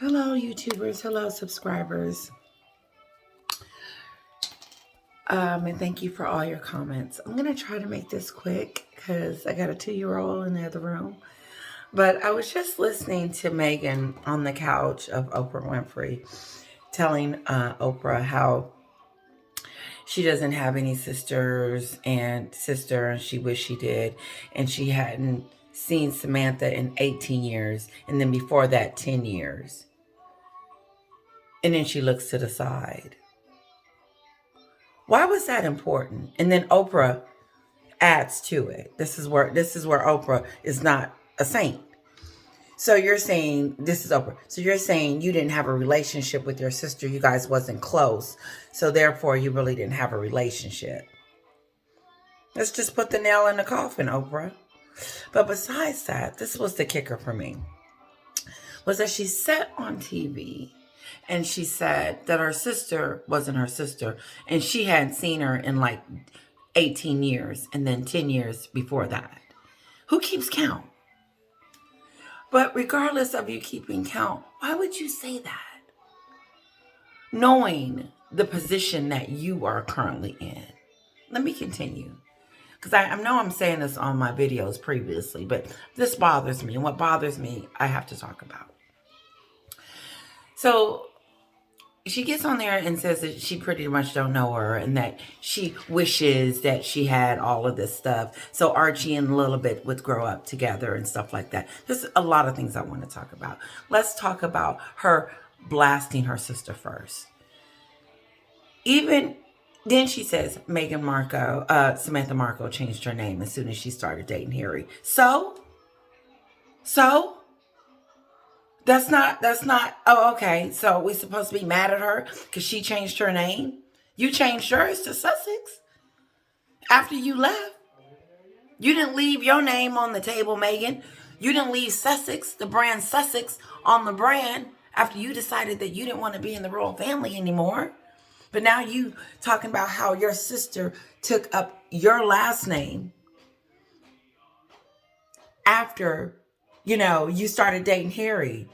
Hello, YouTubers. Hello, subscribers. And thank you for all your comments. I'm going to try to make this quick because I got a 2-year-old in the other room. But I was just listening to Meghan on the couch of Oprah Winfrey telling Oprah how she doesn't have any sisters and she wished she did. And she hadn't seen Samantha in 18 years. And then before that, 10 years. And then she looks to the side. Why was that important? And then Oprah adds to it. This is where Oprah is not a saint. So you're saying, this is Oprah. So you're saying you didn't have a relationship with your sister. You guys wasn't close. So therefore you really didn't have a relationship. Let's just put the nail in the coffin, Oprah. But besides that, this was the kicker for me. Was that she sat on TV and she said that her sister wasn't her sister. And she hadn't seen her in like 18 years and then 10 years before that. Who keeps count? But regardless of you keeping count, why would you say that? Knowing the position that you are currently in. Let me continue. Because I know I'm saying this on my videos previously, but this bothers me. And what bothers me, I have to talk about. So she gets on there and says that she pretty much don't know her and that she wishes that she had all of this stuff. So Archie and Lilibet would grow up together and stuff like that. There's a lot of things I want to talk about. Let's talk about her blasting her sister first. Even then she says Samantha Markle changed her name as soon as she started dating Harry. So? That's not, oh, okay. So we supposed to be mad at her because she changed her name? You changed yours to Sussex after you left. You didn't leave your name on the table, Meghan. You didn't leave Sussex, the brand Sussex, on the brand after you decided that you didn't want to be in the royal family anymore. But now you talking about how your sister took up your last name after, you started dating Harry.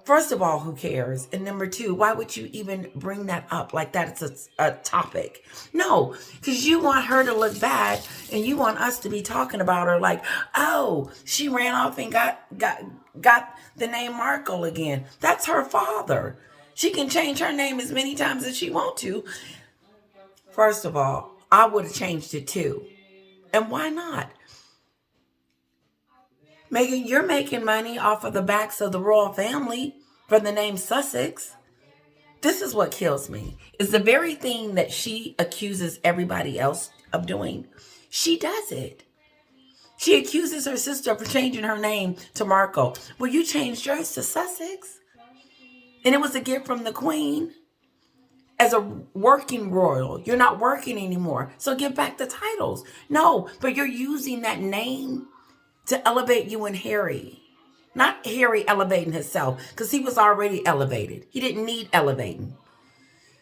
First of all, who cares? And number two, why would you even bring that up like that? It's a topic. No, because you want her to look bad and you want us to be talking about her like, oh, she ran off and got the name Markle again. That's her father. She can change her name as many times as she wants to. First of all, I would have changed it too. And why not? Meghan, you're making money off of the backs of the royal family for the name Sussex. This is what kills me. Is the very thing that she accuses everybody else of doing. She does it. She accuses her sister for changing her name to Markle. Well, you changed yours to Sussex. And it was a gift from the Queen. As a working royal, you're not working anymore. So give back the titles. No, but you're using that name to elevate you and Harry. Not Harry elevating himself, because he was already elevated. He didn't need elevating.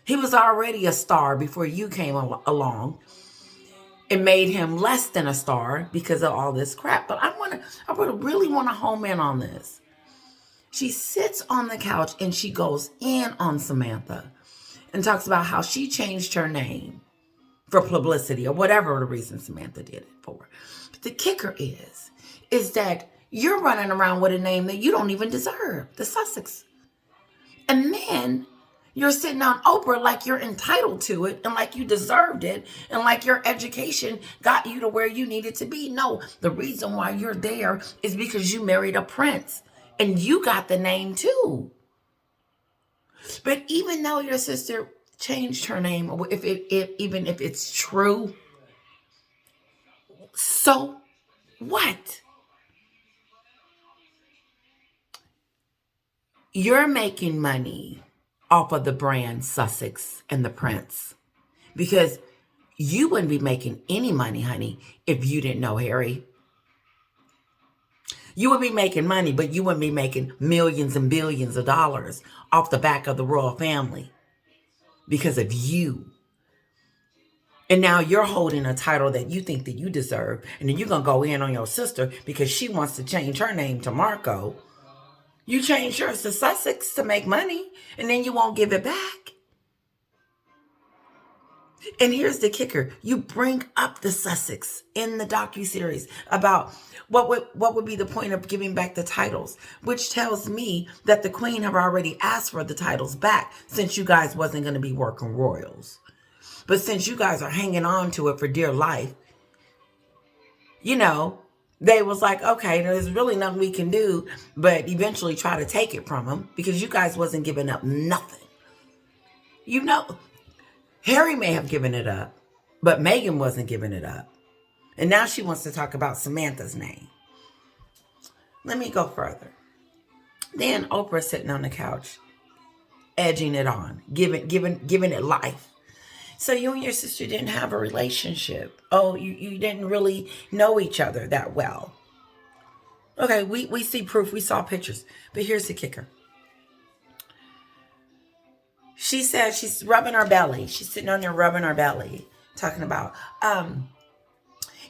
He was already a star before you came along and made him less than a star because of all this crap. But I really want to home in on this. She sits on the couch and she goes in on Samantha and talks about how she changed her name for publicity or whatever the reason Samantha did it for. But the kicker is that you're running around with a name that you don't even deserve, the Sussex. And then you're sitting on Oprah like you're entitled to it and like you deserved it and like your education got you to where you needed to be. No, the reason why you're there is because you married a prince and you got the name too. But even though your sister changed her name, even if it's true, so what? You're making money off of the brand Sussex and the Prince because you wouldn't be making any money, honey, if you didn't know Harry. You would be making money, but you wouldn't be making millions and billions of dollars off the back of the royal family because of you. And now you're holding a title that you think that you deserve. And then you're going to go in on your sister because she wants to change her name to Marco. You change yours to Sussex to make money, and then you won't give it back. And here's the kicker. You bring up the Sussex in the docuseries about what would be the point of giving back the titles, which tells me that the Queen have already asked for the titles back since you guys wasn't going to be working royals. But since you guys are hanging on to it for dear life, they was like, okay, there's really nothing we can do but eventually try to take it from them because you guys wasn't giving up nothing. Harry may have given it up, but Meghan wasn't giving it up. And now she wants to talk about Samantha's name. Let me go further. Then Oprah sitting on the couch, edging it on, giving it life. So you and your sister didn't have a relationship. Oh, you didn't really know each other that well. Okay, we see proof. We saw pictures. But here's the kicker. She said she's rubbing her belly. She's sitting on there rubbing her belly, talking about,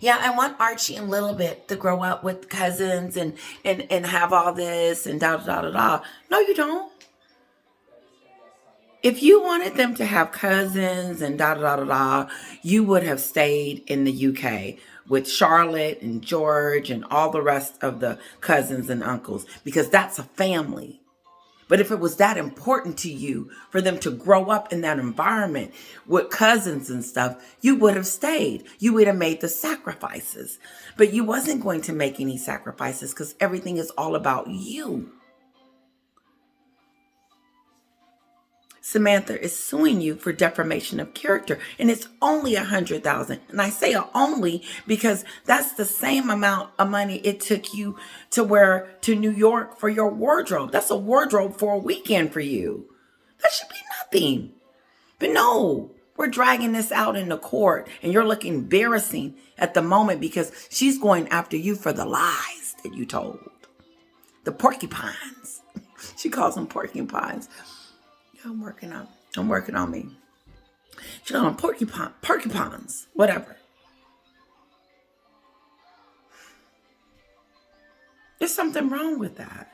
yeah, I want Archie and Lilibet to grow up with cousins and have all this and da da da da. No, you don't. If you wanted them to have cousins and da da da da, you would have stayed in the UK with Charlotte and George and all the rest of the cousins and uncles because that's a family. But if it was that important to you for them to grow up in that environment with cousins and stuff, you would have stayed. You would have made the sacrifices. But you wasn't going to make any sacrifices because everything is all about you. Samantha is suing you for defamation of character, and it's only $100,000. And I say only because that's the same amount of money it took you to New York for your wardrobe. That's a wardrobe for a weekend for you. That should be nothing. But no, we're dragging this out in the court, and you're looking embarrassing at the moment because she's going after you for the lies that you told. The porcupines. She calls them porcupines. I'm working on me. She called them porcupines, whatever. There's something wrong with that.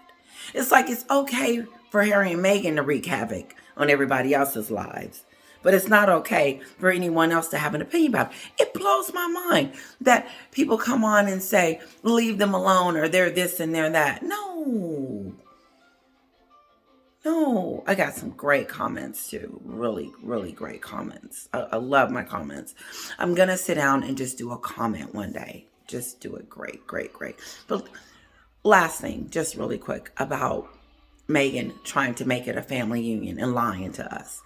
It's like it's okay for Harry and Meghan to wreak havoc on everybody else's lives, but it's not okay for anyone else to have an opinion about it. It blows my mind that people come on and say, leave them alone, or they're this and they're that. No, I got some great comments too. Really, really great comments. I love my comments. I'm going to sit down and just do a comment one day. Just do it great. But last thing, just really quick about Meghan trying to make it a family union and lying to us.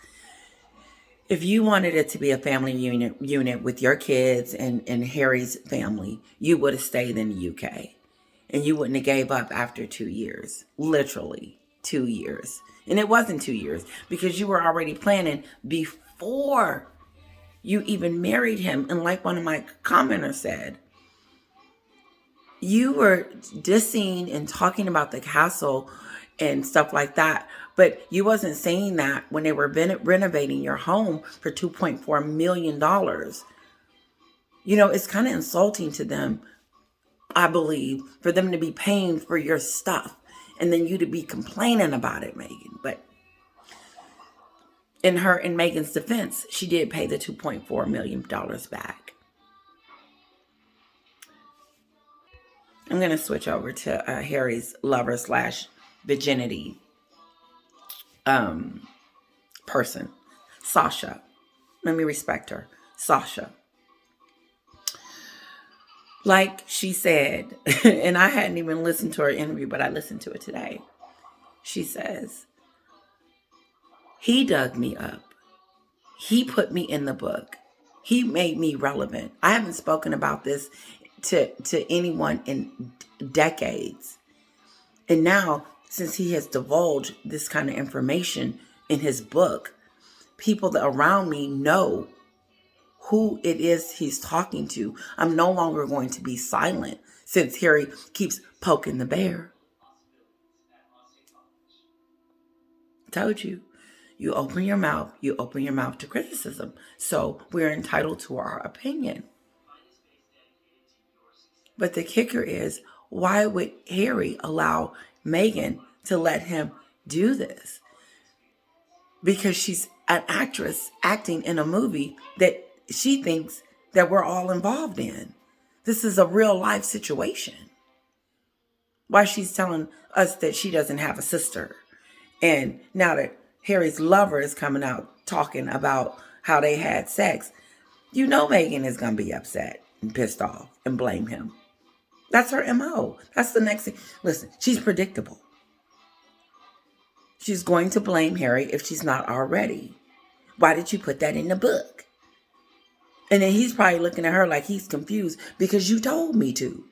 If you wanted it to be a family unit with your kids and Harry's family, you would have stayed in the UK. And you wouldn't have gave up after 2 years. Literally 2 years. And it wasn't 2 years because you were already planning before you even married him. And like one of my commenters said, you were dissing and talking about the castle and stuff like that. But you wasn't saying that when they were renovating your home for $2.4 million. It's kind of insulting to them, I believe, for them to be paying for your stuff. And then you to be complaining about it, Meghan. But in Meghan's defense, she did pay the $2.4 million back. I'm going to switch over to Harry's lover / virginity person, Sasha. Let me respect her. Sasha. Like she said, and I hadn't even listened to her interview, but I listened to it today. She says, he dug me up. He put me in the book. He made me relevant. I haven't spoken about this to anyone in decades. And now, since he has divulged this kind of information in his book, people that around me know who it is he's talking to. I'm no longer going to be silent since Harry keeps poking the bear. Told you. You open your mouth to criticism. So we're entitled to our opinion. But the kicker is, why would Harry allow Meghan to let him do this, because she's an actress acting in a movie that she thinks that we're all involved in. This is a real life situation. Why she's telling us that she doesn't have a sister. And now that Harry's lover is coming out talking about how they had sex, you know Meghan is going to be upset and pissed off and blame him. That's her MO. That's the next thing. Listen, she's predictable. She's going to blame Harry if she's not already. Why did you put that in the book? And then he's probably looking at her like he's confused because you told me to.